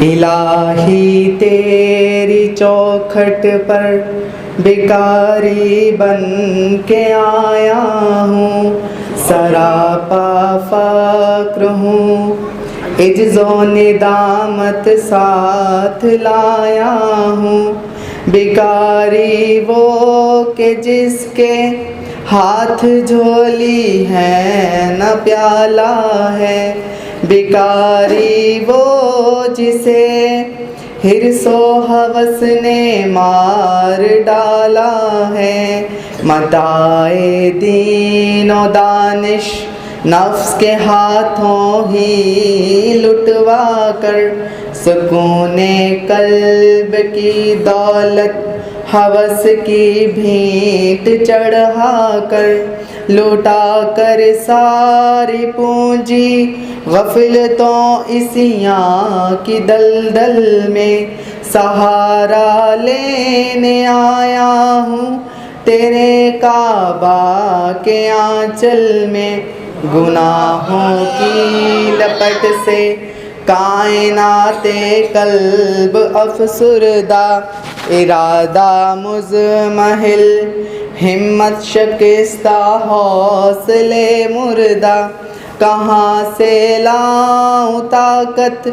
الہی تیری چوکھٹ پر بھکاری بن کے آیا ہوں، سراپا فقر ہوں، عجز و ندامت ساتھ لایا ہوں۔ بھکاری وہ کہ جس کے ہاتھ جھولی ہے نہ پیالہ ہے، بھکاری وہ جسے حرص و ہوس نے مار ڈالا ہے۔ متاع دین و دانش نفس کے ہاتھوں ہی لٹوا کر، سکون قلب کی دولت ہوس کی بھینٹ چڑھا کر، لوٹا کر ساری پونجی غفلتوں عصیاں کی دلدل میں، سہارا لینے آیا ہوں تیرے کعبہ کے آنچل میں۔ گناہوں کی لپٹ سے کائنات قلب افسردہ، ارادہ مضمحل ہمت شکستہ حوصلے مردہ، کہاں سے لاؤں طاقت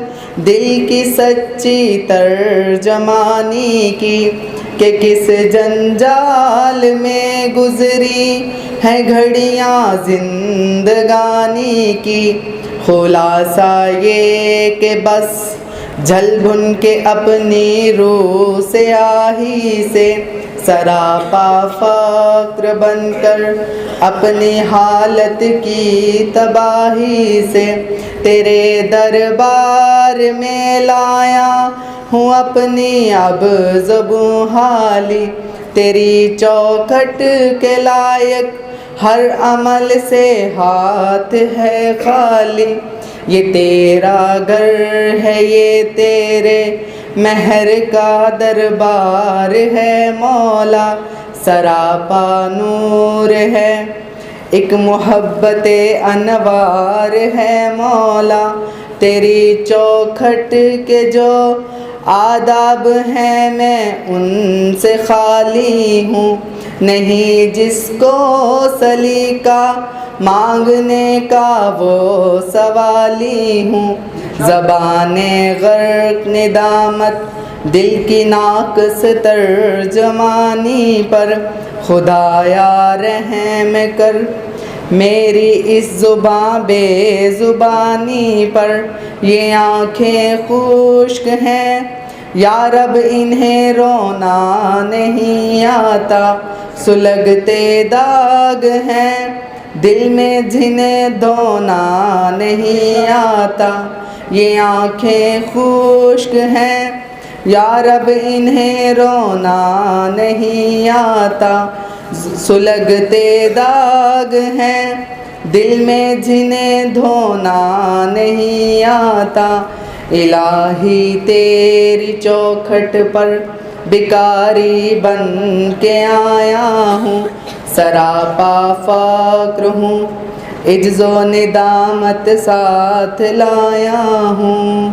دل کی سچی ترجمانی کی، کہ کس جنجال میں گزری ہے گھڑیاں زندگانی کی۔ خلاصہ یہ کہ بس جل بھن کے اپنی روح سے آہی سے، سراپا فقر بن کر اپنی حالت کی تباہی سے، تیرے دربار میں لایا ہوں اپنی اب زبوں حالی، تیری چوکھٹ کے لائق ہر عمل سے ہاتھ ہے خالی۔ یہ تیرا گھر ہے، یہ تیرے مہر کا دربار ہے مولا، سراپا نور ہے، ایک محبت انوار ہے مولا۔ تیری چوکھٹ کے جو آداب ہیں میں ان سے خالی ہوں، نہیں جس کو سلیقہ مانگنے کا وہ سوالی ہوں۔ زبان غرق ندامت دل کی ناقص ترجمانی پر، خدایا رحم کر میری اس زباں بے زبانی پر۔ یہ آنکھیں خشک ہیں یا رب انہیں رونا نہیں آتا، سلگتے داغ ہیں دل میں جنہیں دھونا نہیں آتا۔ یہ آنکھیں خشک ہیں یا رب انہیں رونا نہیں آتا، سلگتے داغ ہیں دل میں جنہیں دھونا نہیں آتا۔ الہی تیری چوکھٹ پر بھکاری بن کے آیا ہوں، سراپا فقر ہوں، عجز و ندامت ساتھ لایا ہوں۔